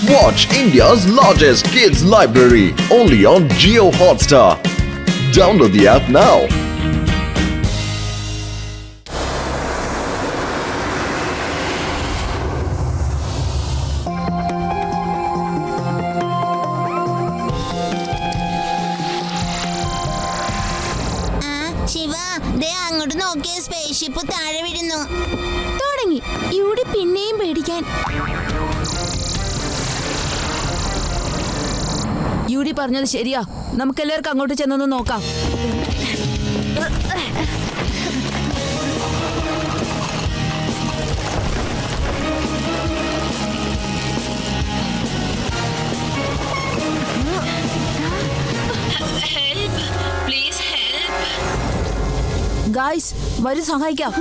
Watch India's largest kids library only on Jio Hotstar. Download the app now. Shiva, ദേ അങ്ങോട്ട് നോക്കിയ spaceship താഴെ വീഴുന്നു. തുടങ്ങി ഇവിടെ പിന്നെയും പേടിക്കാൻ. യൂഡി പറഞ്ഞത് ശരിയാ, നമുക്കെല്ലാവർക്കും അങ്ങോട്ട് ചെന്നൊന്ന് നോക്കാം. ഗായ്സ്, വരൂ സഹായിക്കാം.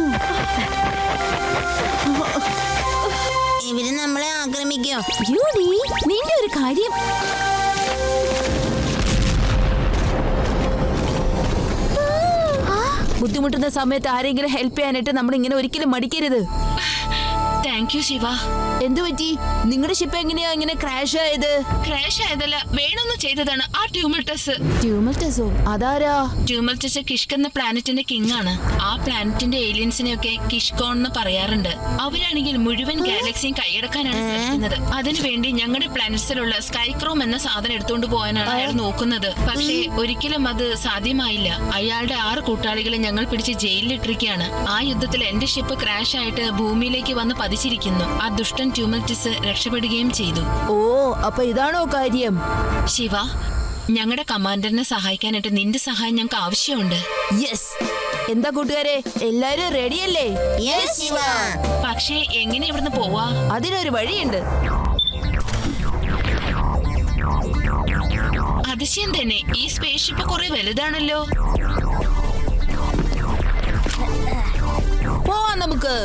ഇവര് നമ്മളെ ആക്രമിക്കോ? യൂഡി, നിന്റെ ഒരു കാര്യം. ബുദ്ധിമുട്ടുന്ന സമയത്ത് ആരെങ്കിലും ഹെൽപ്പ് ചെയ്യാനായിട്ട് നമ്മൾ ഇങ്ങനെ ഒരിക്കലും മടിക്കരുത്. Thank you Shiva. എന്തു പറ്റി? നിങ്ങളുടെ ഷിപ്പ് എങ്ങനെയാ ഇങ്ങനെ ക്രാഷ് ആയത്? ക്രാഷ് ആയതല്ല, വേണമെന്ന് ചെയ്തതാണ് ആ ട്യൂമൽട്ടസ്. ട്യൂമൽട്ടസോ? അതാരാ? ട്യൂമൽട്ടസ് കിഷ്ക് എന്ന പ്ലാനറ്റിന്റെ കിങ് ആണ്. ആ പ്ലാനറ്റിന്റെ ഏലിയൻസിനെയൊക്കെ കിഷ്കോൺ എന്ന് പറയാറുണ്ട്. അവരാണെങ്കിൽ മുഴുവൻ ഗാലക്സിയും കൈയടക്കാനാണ് ശ്രമിക്കുന്നത്. അതിനുവേണ്ടി ഞങ്ങളുടെ പ്ലാനറ്റ്സിലുള്ള സ്കൈക്രോം എന്ന സാധനം എടുത്തുകൊണ്ട് പോകാനാണ് അയാൾ നോക്കുന്നത്. പക്ഷേ ഒരിക്കലും അത് സാധ്യമായില്ല. അയാളുടെ 6 കൂട്ടാളികളെ ഞങ്ങൾ പിടിച്ച് ജയിലിലിട്ടിരിക്കുകയാണ്. ആ യുദ്ധത്തിൽ എന്റെ ഷിപ്പ് ക്രാഷ് ആയിട്ട് ഭൂമിയിലേക്ക് വന്ന് പതിച്ചിരിക്കുന്നു. ആ ദുഷ്ടൻ ട്യൂമൽട്ടസ് രക്ഷപ്പെടുകയും ചെയ്തു. ഓ, അപ്പൊ ഇതാണോ കാര്യം? ശിവ, ഞങ്ങളുടെ കമാൻഡറിനെ സഹായിക്കാനായിട്ട് നിന്റെ സഹായം ഞങ്ങൾക്ക് ആവശ്യമുണ്ട്. യെസ്. എന്താ കൂട്ടുകാരെ, എല്ലാരും റെഡിയല്ലേ? യെസ് ശിവ. പക്ഷേ എങ്ങനെ ഇവിടുന്ന് പോവാ? അതിനൊരു വഴിയുണ്ട്. അതിശയം തന്നെ, ഈ സ്പേസ് ഷിപ്പ് കുറെ വലുതാണല്ലോ. പോവാം നമുക്ക്.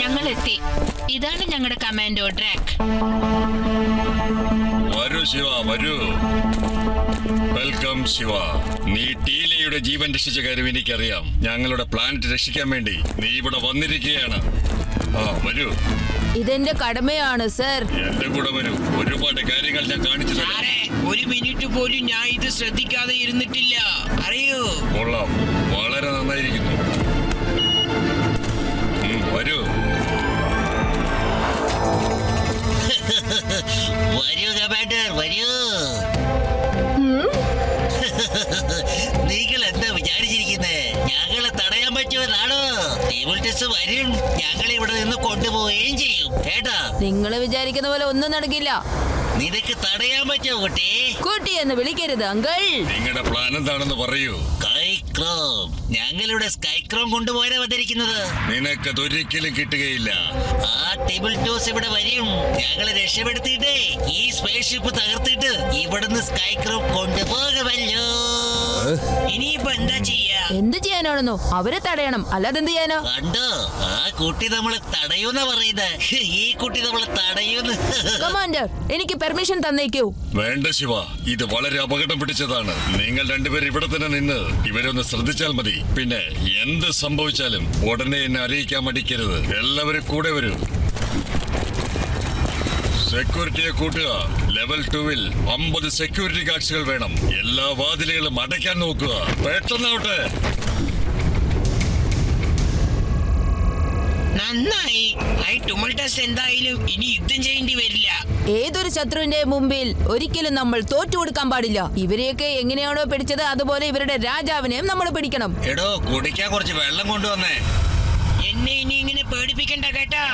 ഞങ്ങൾ എത്തി. ഇതാണ് ഞങ്ങളുടെ കമാൻഡോ ഡ്രാക്ക്. വരൂ ശിവ, വരൂ. വെൽക്കം ശിവ. നീ ടീലയുടെ ജീവൻ രക്ഷിച്ച കാര്യം എനിക്കറിയാം. ഞങ്ങളുടെ പ്ലാനറ്റ് രക്ഷിക്കാൻ വേണ്ടി നീ ഇവിടെ വന്നിരിക്കുകയാണ്. വരൂ. ഇതെന്റെ കടമയാണ് സർ. എന്റെ കൂടെ വരൂ. ഒരുപാട് കാര്യങ്ങൾ ഞാൻ കാണിച്ചു തരാം. ഒരു മിനിറ്റ് പോലും ഞാൻ ഇത് ശ്രദ്ധിക്കാതെ ഇരുന്നിട്ടില്ല, അറിയോ? കൊള്ളാം, വളരെ നന്നായിരിക്കുന്നു. വരൂ. വരൂ കമാൻഡർ, വരൂ. നിങ്ങൾ എന്താ വിചാരിച്ചിരിക്കുന്നേ? ഞങ്ങളെ തടയാൻ പറ്റുമെന്നാണോ? ട്യൂമൽട്ടസ് വരും, ഞങ്ങളെ ഇവിടെ നിന്ന് കൊണ്ടുപോവുകയും ചെയ്യും കേട്ടാ. നിങ്ങൾ വിചാരിക്കുന്ന പോലെ ഒന്നും നടക്കില്ല. നിനക്ക് തടയാൻ പറ്റുമോ കുട്ടി? കുട്ടി എന്ന് വിളിക്കരുത് അങ്കിൾ. നിങ്ങളുടെ പ്ലാൻ എന്താണെന്ന് പറയൂ. സ്കൈക്രോം, ഞങ്ങളുടെ സ്കൈക്രോം കൊണ്ടുപോയാ വന്നിരിക്കുന്നത്. നിനക്കതൊരിക്കലും കിട്ടുകയില്ല. ആ ട്യൂമൽട്ടസ് ഇവിടെ വരും. ഞങ്ങളെ രക്ഷപ്പെടുത്തിയിട്ട് ഈ സ്പേസ് ഷിപ്പ് തകർത്തിട്ട് ഇവിടുന്ന് സ്കൈക്രോം കൊണ്ടുപോകുമല്ലോ. ഇനിയിപ്പോ എന്താ ചെയ്യാ? എന്ത് ചെയ്യാനാണെന്നോ? അവരെ തടയണം, അല്ലാതെ എന്ത് ചെയ്യാനോ? കണ്ടോ, ആ കുട്ടി നമ്മളെ തടയൂന്നാ പറയുന്നത്. ഈ കുട്ടി നമ്മളെ തടയൂന്ന്. കമാൻഡർ, എനിക്ക് പെർമിഷൻ തന്നേക്കൂ. വേണ്ട ശിവ, ഇത് വളരെ അപകടം പിടിച്ചതാണ്. നിങ്ങൾ രണ്ടുപേരും ഇവിടെ തന്നെ നിന്ന് ഇവരൊന്ന് ശ്രദ്ധിച്ചാൽ മതി. പിന്നെ എന്ത് സംഭവിച്ചാലും ഉടനെ എന്നെ അറിയിക്കാൻ മടിക്കരുത്. എല്ലാവരും കൂടെ വരൂ. സെക്യൂരിറ്റിയെ കൂട്ടുക. ലെവൽ 2-ൽ 50 സെക്യൂരിറ്റി ഗാർഡ്സുകൾ വേണം. എല്ലാ വാതിലുകളും അടയ്ക്കാൻ നോക്കുക. പെട്ടെന്നാവട്ടെ. നന്നായി. ഐ ട്യൂമൽട്ടസ് എന്തായാലും ഇനി യുദ്ധം ചെയ്യേണ്ടി വരില്ല. ഏതൊരു ശത്രുവിന്റെ മുമ്പിൽ ഒരിക്കലും നമ്മൾ തോറ്റു കൊടുക്കാൻ പാടില്ല. ഇവരെയൊക്കെ എങ്ങനെയാണോ പിടിച്ചത് അതുപോലെ ഇവരുടെ രാജാവിനെയും നമ്മൾ പിടിക്കണം. എടോ, കുടിക്കാൻ കുറച്ച് വെള്ളം കൊണ്ടുവന്നേ. എന്നെ ഇനി ഇങ്ങനെ പേടിപ്പിക്കണ്ട കേട്ടാ.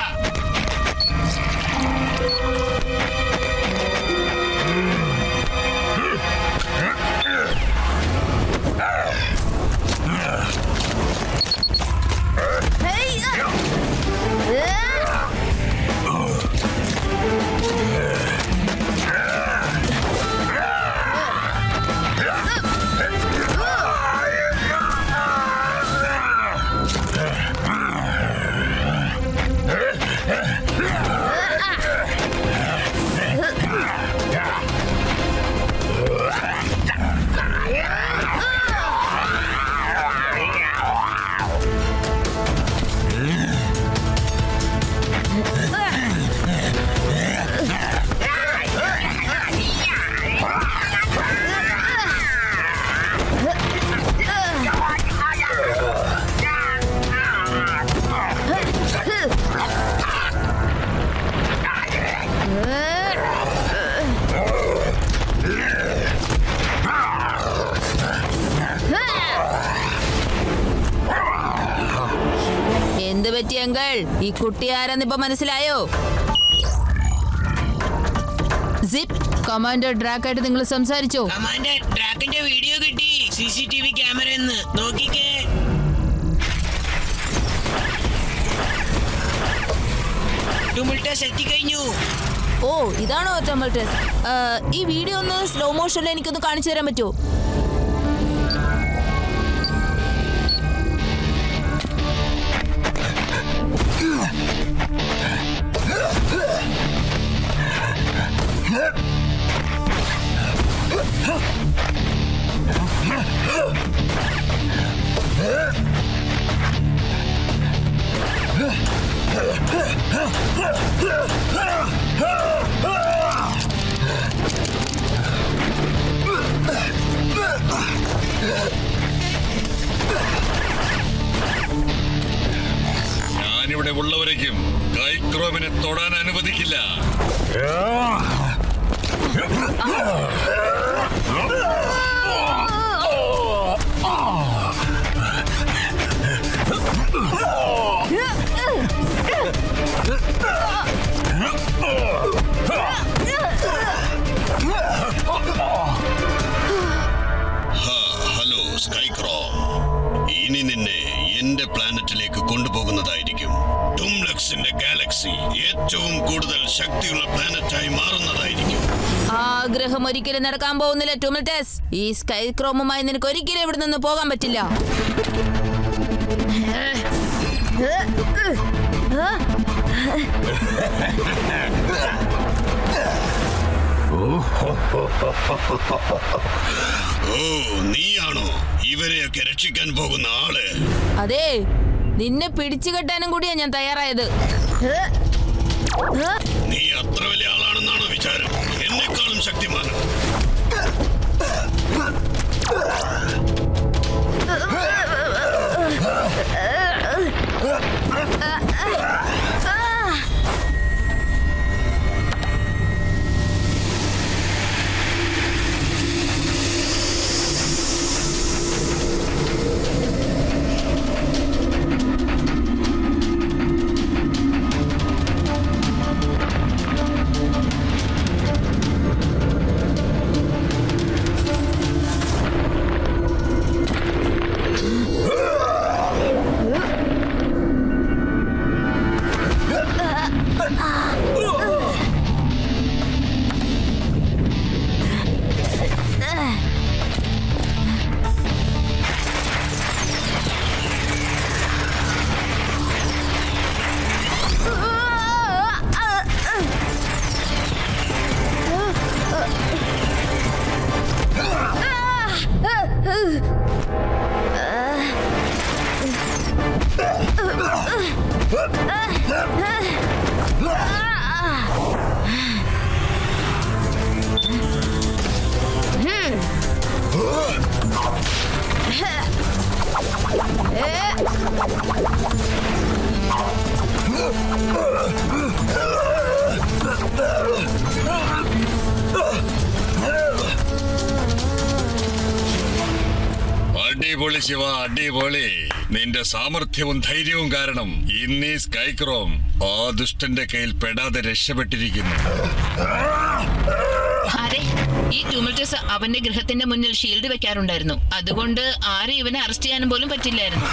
അങ്കിൾ, ഈ കുട്ടി ആരെന്ന് ഇപ്പൊ മനസ്സിലായോ? സിപ്പ്, കമാൻഡർ ഡ്രാക്കായിട്ട് നിങ്ങൾ സംസാരിച്ചോ? കമാൻഡർ, ട്രാക്കിന്റെ വീഡിയോ കിട്ടി. CCTV ക്യാമറ നോക്കിക്കേ. ടുമിൾട്ടസ് എത്തിക്കഴിഞ്ഞു. ഓ, ഇതാണോ ടൊമൽട്ടസ്? ഈ വീഡിയോ ഒന്ന് സ്ലോ മോഷനിൽ എനിക്കൊന്ന് കാണിച്ചു തരാൻ പറ്റുമോ? ഞാനിവിടെ ഉള്ളവരേക്കും സ്കൈക്രോവിനെ തൊടാൻ അനുവദിക്കില്ല. ഹലോ സ്കൈക്രോ, ഇനി നിന്നെ എന്റെ പ്ലാനറ്റിലേക്ക് കൊണ്ടുപോകുന്നതായിരിക്കും. ടുംലക്സിന്റെ ഗാലക്സി ഏറ്റവും കൂടുതൽ ശക്തിയുള്ള പ്ലാനറ്റായി മാറുന്നതായിരിക്കും. ആഗ്രഹം ഒരിക്കലും നടക്കാൻ പോകുന്നില്ല ടുമിൾട്ടസ്. ഈ സ്കൈക്രോമുമായി നിനക്ക് ഒരിക്കലും ഇവിടെ നിന്ന് പോകാൻ പറ്റില്ല. ഓ, നീയാണോ ഇവരെയൊക്കെ രക്ഷിക്കാൻ പോകുന്ന ആള്? അതെ, നിന്നെ പിടിച്ചു കെട്ടാനും കൂടിയാ ഞാൻ തയ്യാറായത്. നീ അത്ര വലിയ ആളാണെന്നാണോ വിചാരം? എന്നെക്കാളും ശക്തിമാൻ. അടിപൊളി ശിവ, അടിപൊളി. നിന്റെ സാമർഥ്യവും ധൈര്യവും കാരണം ഇന്ന് ഈ സ്കൈക്രോം ആ ദുഷ്ടന്റെ കയ്യിൽ പെടാതെ രക്ഷപ്പെട്ടിരിക്കുന്നു. അതെ, ഈ ടുമിൾട്ടസ് അവന്റെ ഗൃഹത്തിന്റെ മുന്നിൽ ഷീൽഡ് വെക്കാറുണ്ടായിരുന്നു. അതുകൊണ്ട് ആരും ഇവനെ അറസ്റ്റ് ചെയ്യാനും പോലും പറ്റില്ലായിരുന്നു.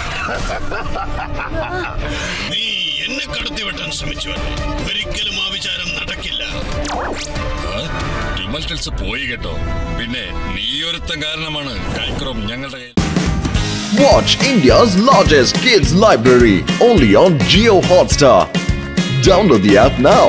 നീ എന്നെ കടത്തിവെട്ടാൻ ശ്രമിച്ചുവല്ലേ? ഒരിക്കലും ആ വിചാരം നടക്കില്ല. ടുമൽട്ടസ് പോയി കേട്ടോ. പിന്നെ നീയൊരുത്തൻ കാരണമാണ് സ്കൈക്രോം ഞങ്ങളുടെ കയ്യിൽ. Watch India's largest kids library only on Jio Hotstar. Download the app now.